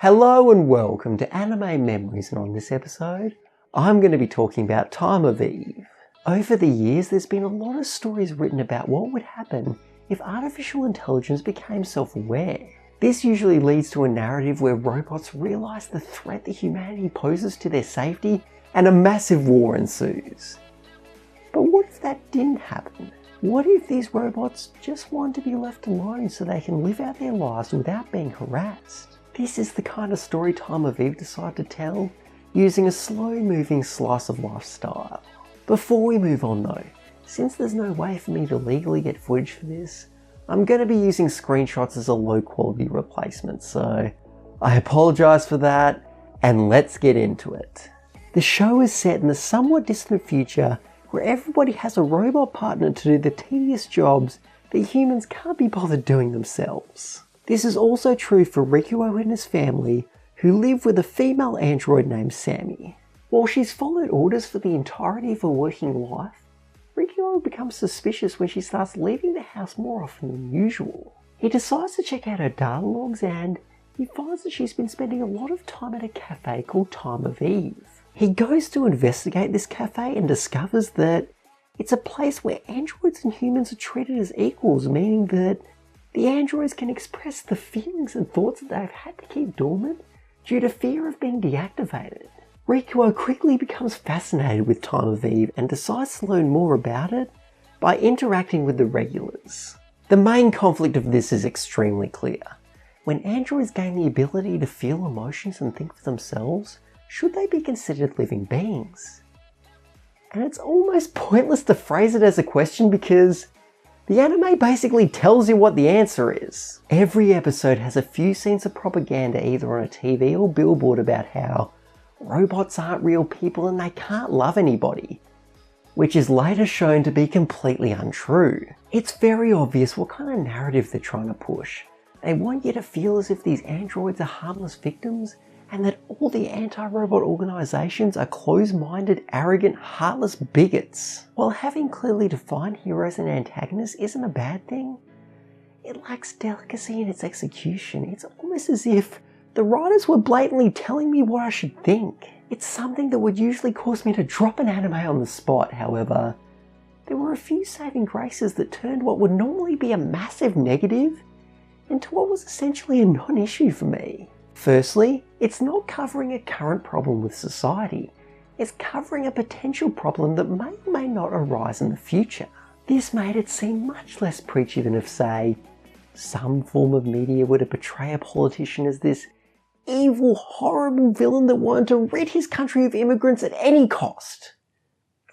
Hello and welcome to Anime Memories, and on this episode, I'm going to be talking about Time of Eve. Over the years, there's been a lot of stories written about what would happen if artificial intelligence became self-aware. This usually leads to a narrative where robots realise the threat that humanity poses to their safety and a massive war ensues. But what if that didn't happen? What if these robots just want to be left alone so they can live out their lives without being harassed? This is the kind of story Time of Eve decided to tell, using a slow-moving slice of life style. Before we move on though, since there's no way for me to legally get footage for this, I'm going to be using screenshots as a low-quality replacement, so I apologise for that, and let's get into it. The show is set in the somewhat distant future where everybody has a robot partner to do the tedious jobs that humans can't be bothered doing themselves. This is also true for Rikuo and his family, who live with a female android named Sammy. While she's followed orders for the entirety of her working life, Rikuo becomes suspicious when she starts leaving the house more often than usual. He decides to check out her data logs and he finds that she's been spending a lot of time at a cafe called Time of Eve. He goes to investigate this cafe and discovers that it's a place where androids and humans are treated as equals, meaning that the androids can express the feelings and thoughts that they've had to keep dormant due to fear of being deactivated. Rikuo quickly becomes fascinated with Time of Eve and decides to learn more about it by interacting with the regulars. The main conflict of this is extremely clear. When androids gain the ability to feel emotions and think for themselves, should they be considered living beings? And it's almost pointless to phrase it as a question because the anime basically tells you what the answer is. Every episode has a few scenes of propaganda either on a TV or billboard about how robots aren't real people and they can't love anybody, which is later shown to be completely untrue. It's very obvious what kind of narrative they're trying to push. They want you to feel as if these androids are harmless victims and that all the anti-robot organisations are close-minded, arrogant, heartless bigots. While having clearly defined heroes and antagonists isn't a bad thing, it lacks delicacy in its execution. It's almost as if the writers were blatantly telling me what I should think. It's something that would usually cause me to drop an anime on the spot, however. There were a few saving graces that turned what would normally be a massive negative into what was essentially a non-issue for me. Firstly, it's not covering a current problem with society. It's covering a potential problem that may or may not arise in the future. This made it seem much less preachy than if, say, some form of media were to portray a politician as this evil, horrible villain that wanted to rid his country of immigrants at any cost.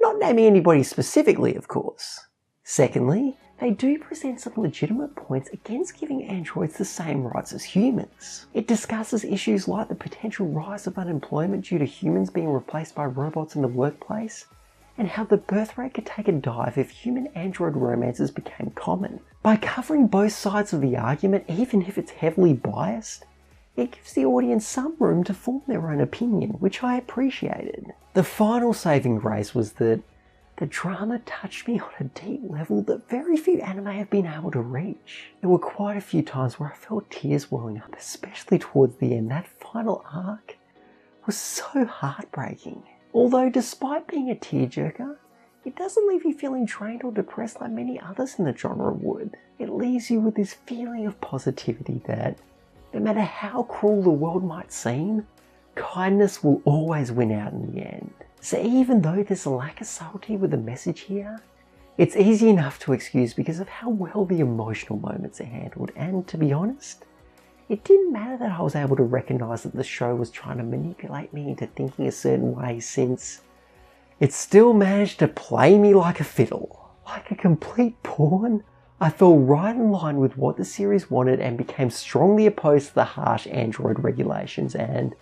Not naming anybody specifically, of course. Secondly, they do present some legitimate points against giving androids the same rights as humans. It discusses issues like the potential rise of unemployment due to humans being replaced by robots in the workplace, and how the birth rate could take a dive if human-android romances became common. By covering both sides of the argument, even if it's heavily biased, it gives the audience some room to form their own opinion, which I appreciated. The final saving grace was that the drama touched me on a deep level that very few anime have been able to reach. There were quite a few times where I felt tears welling up, especially towards the end. That final arc was so heartbreaking. Although despite being a tearjerker, it doesn't leave you feeling drained or depressed like many others in the genre would. It leaves you with this feeling of positivity that no matter how cruel the world might seem, kindness will always win out in the end. So even though there's a lack of subtlety with the message here, it's easy enough to excuse because of how well the emotional moments are handled, and to be honest, it didn't matter that I was able to recognise that the show was trying to manipulate me into thinking a certain way, since it still managed to play me like a fiddle. Like a complete pawn, I fell right in line with what the series wanted and became strongly opposed to the harsh android regulations, and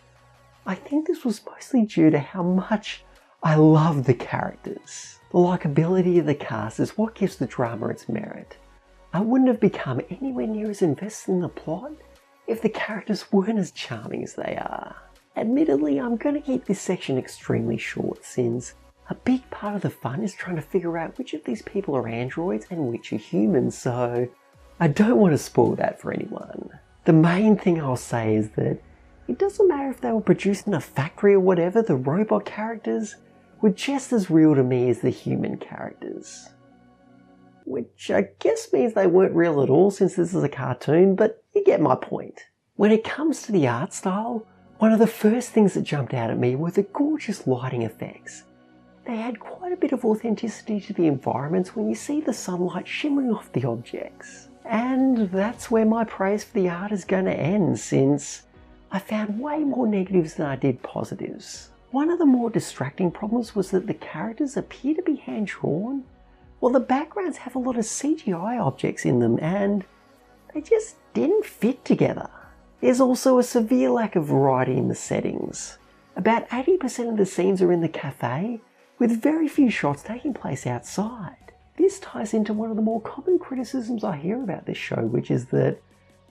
I think this was mostly due to how much I love the characters. The likability of the cast is what gives the drama its merit. I wouldn't have become anywhere near as invested in the plot if the characters weren't as charming as they are. Admittedly, I'm going to keep this section extremely short since a big part of the fun is trying to figure out which of these people are androids and which are humans, so I don't want to spoil that for anyone. The main thing I'll say is that It doesn't matter if they were produced in a factory or whatever, the robot characters were just as real to me as the human characters. Which I guess means they weren't real at all since this is a cartoon, but you get my point. When it comes to the art style, one of the first things that jumped out at me were the gorgeous lighting effects. They add quite a bit of authenticity to the environments when you see the sunlight shimmering off the objects. And that's where my praise for the art is going to end, since I found way more negatives than I did positives. One of the more distracting problems was that the characters appear to be hand-drawn, while the backgrounds have a lot of CGI objects in them and they just didn't fit together. There's also a severe lack of variety in the settings. About 80% of the scenes are in the cafe, with very few shots taking place outside. This ties into one of the more common criticisms I hear about this show, which is that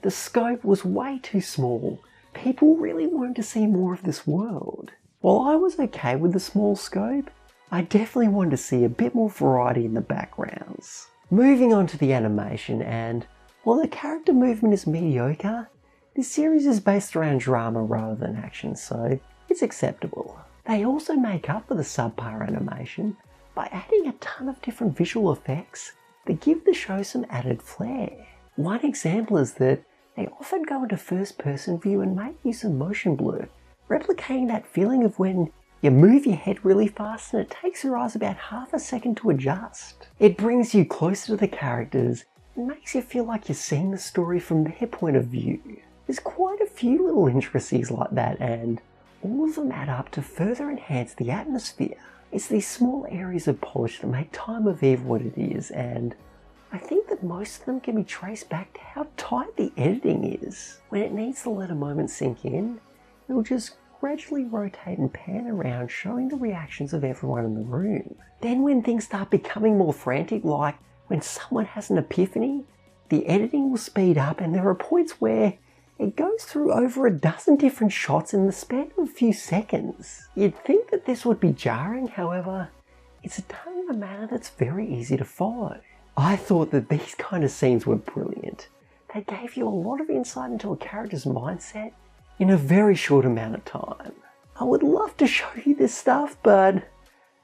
the scope was way too small. People really wanted to see more of this world. While I was okay with the small scope, I definitely wanted to see a bit more variety in the backgrounds. Moving on to the animation, and while the character movement is mediocre, this series is based around drama rather than action, so it's acceptable. They also make up for the subpar animation by adding a ton of different visual effects that give the show some added flair. One example is that they often go into first person view and make use of motion blur, replicating that feeling of when you move your head really fast and it takes your eyes about half a second to adjust. It brings you closer to the characters and makes you feel like you're seeing the story from their point of view. There's quite a few little intricacies like that, and all of them add up to further enhance the atmosphere. It's these small areas of polish that make Time of Eve what it is, and I think that most of them can be traced back to how tight the editing is. When it needs to let a moment sink in, it'll just gradually rotate and pan around, showing the reactions of everyone in the room. Then when things start becoming more frantic, like when someone has an epiphany, the editing will speed up, and there are points where it goes through over a dozen different shots in the span of a few seconds. You'd think that this would be jarring, however, it's done in a manner that's very easy to follow. I thought that these kind of scenes were brilliant. They gave you a lot of insight into a character's mindset in a very short amount of time. I would love to show you this stuff, but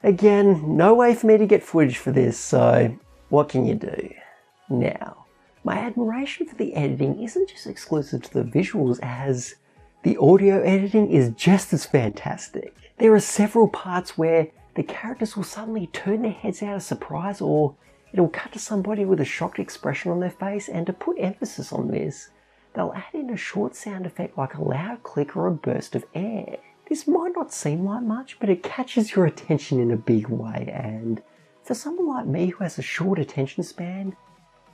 again, no way for me to get footage for this, so what can you do? Now, my admiration for the editing isn't just exclusive to the visuals, as the audio editing is just as fantastic. There are several parts where the characters will suddenly turn their heads out of surprise, or it'll cut to somebody with a shocked expression on their face, and to put emphasis on this, they'll add in a short sound effect like a loud click or a burst of air. This might not seem like much, but it catches your attention in a big way, and for someone like me who has a short attention span,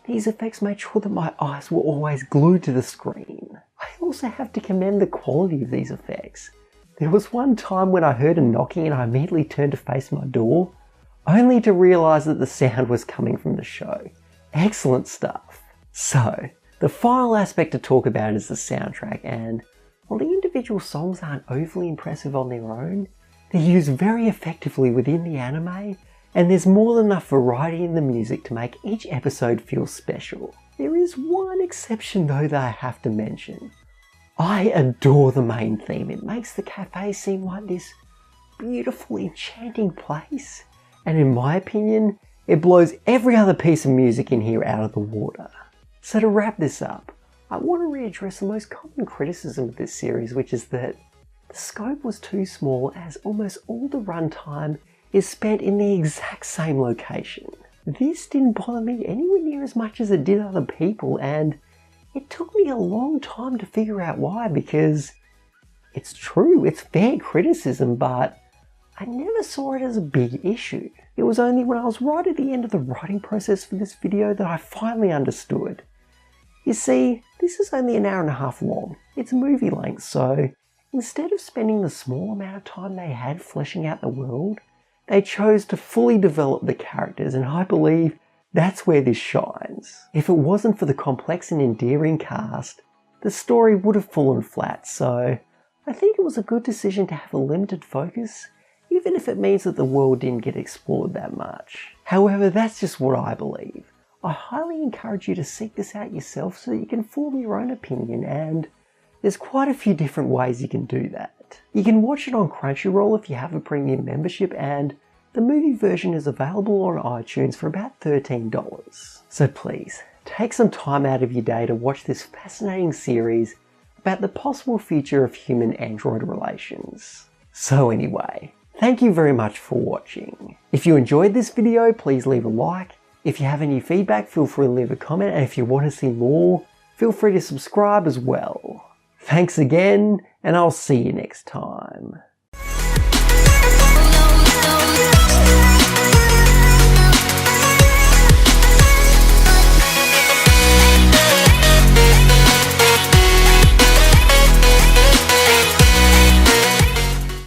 these effects made sure that my eyes were always glued to the screen. I also have to commend the quality of these effects. There was one time when I heard a knocking and I immediately turned to face my door, only to realise that the sound was coming from the show. Excellent stuff. So, the final aspect to talk about is the soundtrack, and while the individual songs aren't overly impressive on their own, they're used very effectively within the anime, and there's more than enough variety in the music to make each episode feel special. There is one exception though that I have to mention. I adore the main theme. It makes the cafe seem like this beautiful, enchanting place, and in my opinion, it blows every other piece of music in here out of the water. So to wrap this up, I want to readdress the most common criticism of this series, which is that the scope was too small, as almost all the runtime is spent in the exact same location. This didn't bother me anywhere near as much as it did other people, and it took me a long time to figure out why, because it's true, it's fair criticism, but I never saw it as a big issue. It was only when I was right at the end of the writing process for this video that I finally understood. You see, this is only an hour and a half long. It's movie length, so instead of spending the small amount of time they had fleshing out the world, they chose to fully develop the characters, and I believe that's where this shines. If it wasn't for the complex and endearing cast, the story would have fallen flat, so I think it was a good decision to have a limited focus, even if it means that the world didn't get explored that much. However, that's just what I believe. I highly encourage you to seek this out yourself so that you can form your own opinion, and There's quite a few different ways you can do that. You can watch it on Crunchyroll if you have a premium membership, and the movie version is available on iTunes for about $13. So please, take some time out of your day to watch this fascinating series about the possible future of human-android relations. So anyway, thank you very much for watching. If you enjoyed this video, please leave a like. If you have any feedback, feel free to leave a comment, and if you want to see more, feel free to subscribe as well. Thanks again, and I'll see you next time.